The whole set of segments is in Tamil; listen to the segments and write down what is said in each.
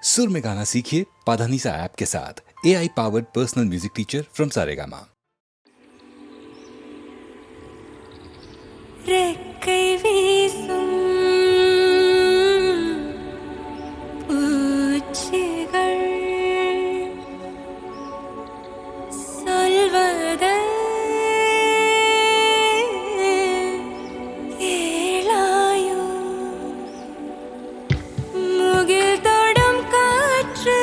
सुर में गाना सीखिए पाधानीसा ऐप के साथ। AI powered personal music teacher from Saregama. ரெக்கை வீசும் பூச்சிகள் சொல்வதை கேளாயோ, முகில் தொடும் காற்று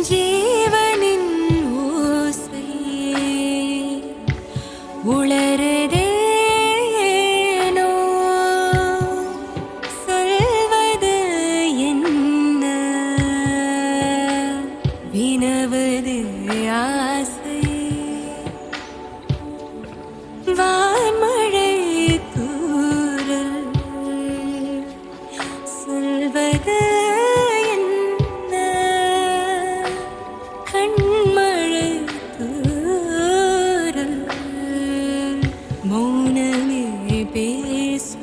ஜீவனின் ஓசை உளறுதேனோ, சொல்வது என்ன வினவது ஆசை. வான்மழை தூறல் சொல்வது மௌனமே பேசு.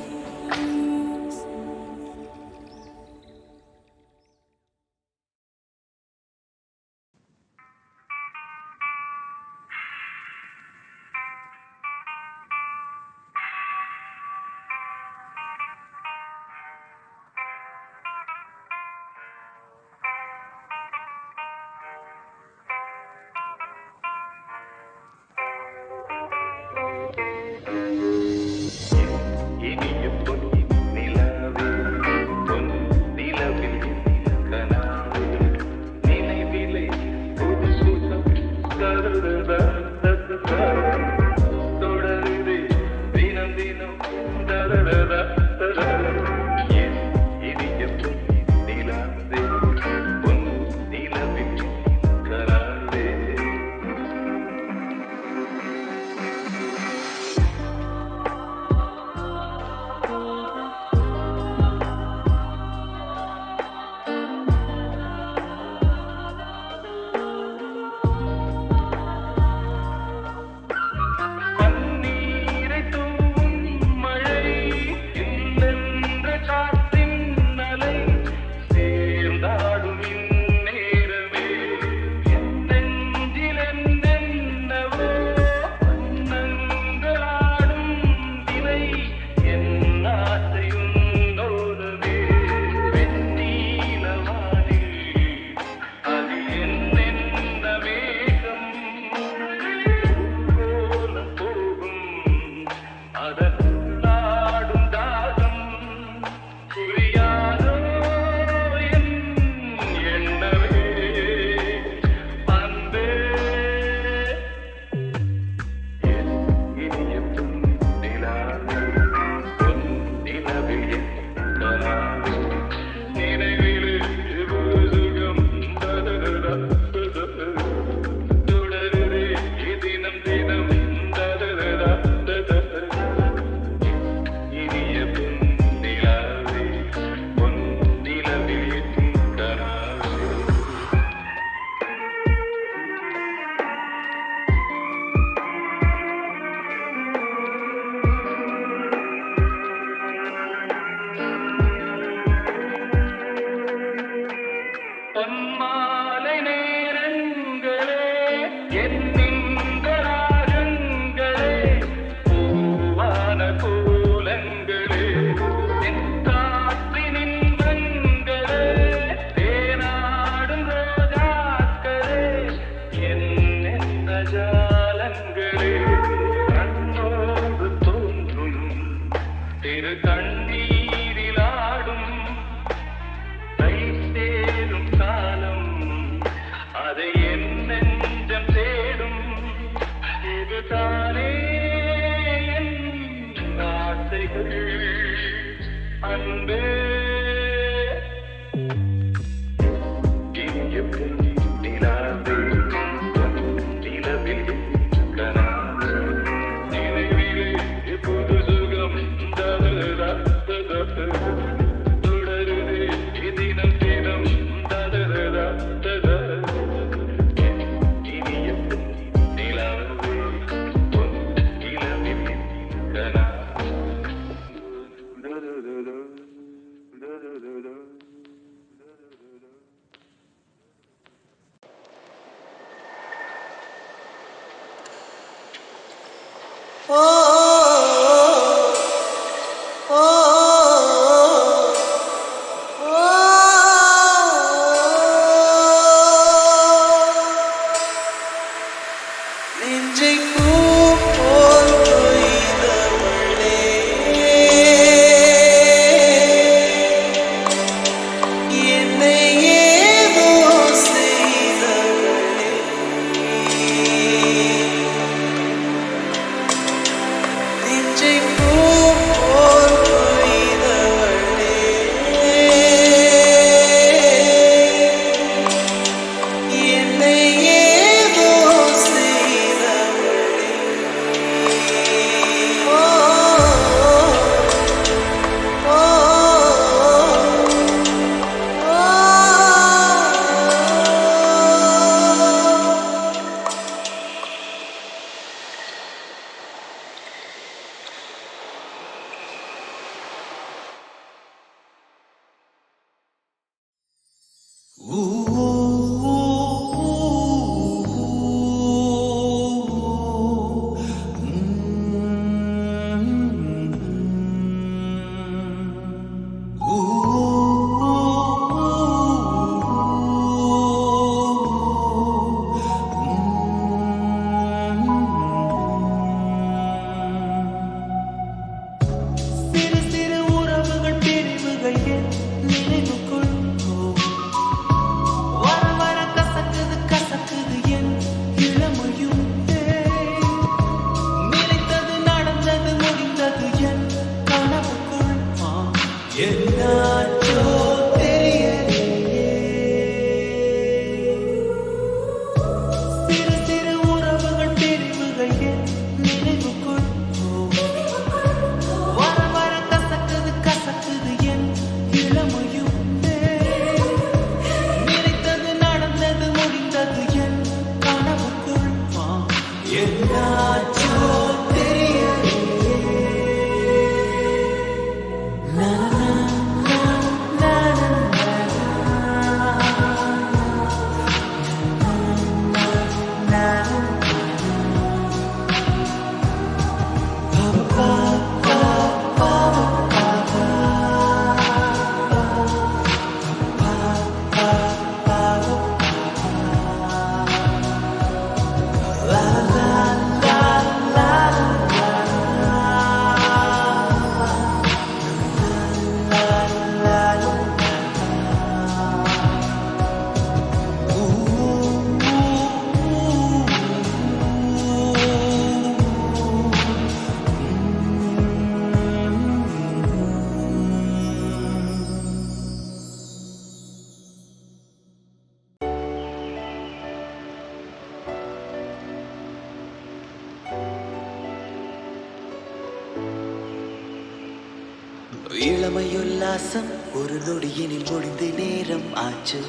இளமையுல்லாசம் ஒரு நொடியினில் முடிந்து நேரம் ஆச்சு.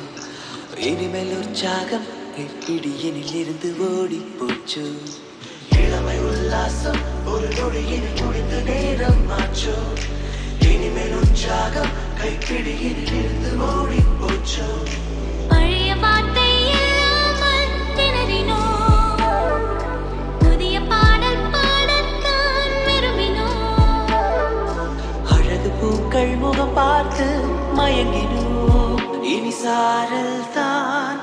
இனிமேல் உற்சாகம் பிடியினில் இருந்து ஓடி போச்சு. இளமை உல்லாசம் ஒரு நொடியினில் முடிந்து நேரம் ஆச்சு. இனிமேல் உற்சாகம் கைப்பிடியினில் இருந்து ஓடி போச்சு. பழைய வார்த்தை இல்லாமல் திணறினோம், புதிய பாடல் பாடத்தான் விரும்பினோம். அழகு பூக்கள் முகம் பார்த்து மயங்கினோம். இனி சாரல் தான்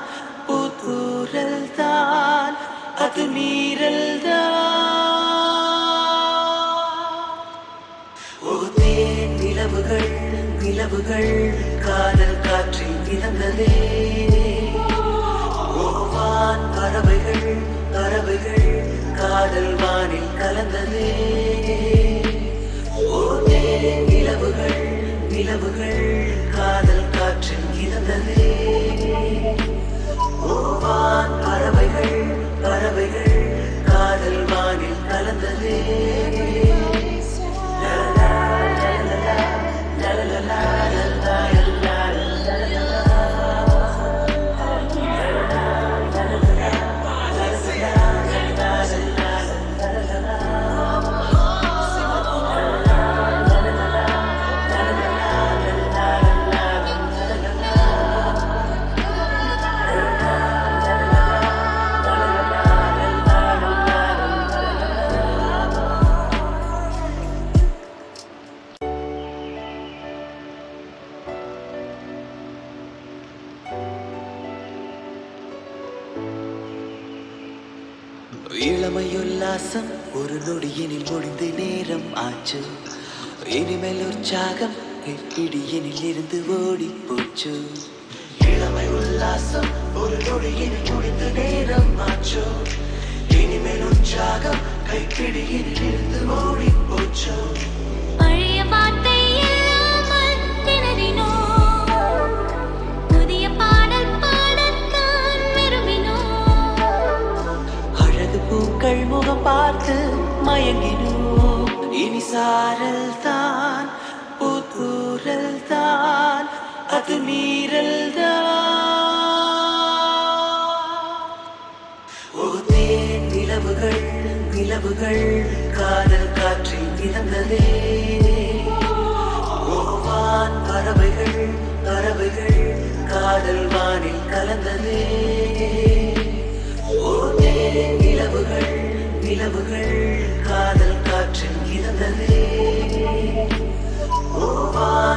பூத்தூரல் தான் அது மீறல் தான். ஓதேன் நிலவுகள் நிலவுகள் காதல் காற்றில் மிதந்ததே. ஓவான் பறவைகள் பறவைகள் காதல் வானில் கலந்ததே. ஓதேன் நிலவுகள் நிலவுகள் காதல் காற்றில் மிதந்ததே. ஓவான் பறவைகள் பறவைகள் காதல் வானில் கலந்ததே. La la la la la la la la. இளமையுல்லாசம் ஒரு நொடியினில் முடிந்து நேரம் ஆச்சு. இனிமேல் உற்சாகம் பிடியினில் இருந்து ஓடி போச்சு. இளமை உல்லாசம் ஒரு நொடியினில் முடிந்து நேரம் ஆச்சு. இனிமேல் உற்சாகம் கைப்பிடியினில் இருந்து ஓடி போச்சு. பழைய வார்த்தை இல்லாமல் திணறினோம். புதிய பாடல் பாடத்தான் விரும்பினோம். அழகு பூக்கள் முகம் பார்த்து மயங்கினோம். இனி சாரல் தான் பூத்தூரல் தான் அது மீறல் தேன் நிலவுகள் நிலவுகள் காதல் காற்றில் மிதந்ததே. வான் பறவைகள் பறவைகள் காதல் வானில் கலந்ததே. தேன் நிலவுகள் நிலவுகள் காதல் காற்றில் மிதந்ததே. வான்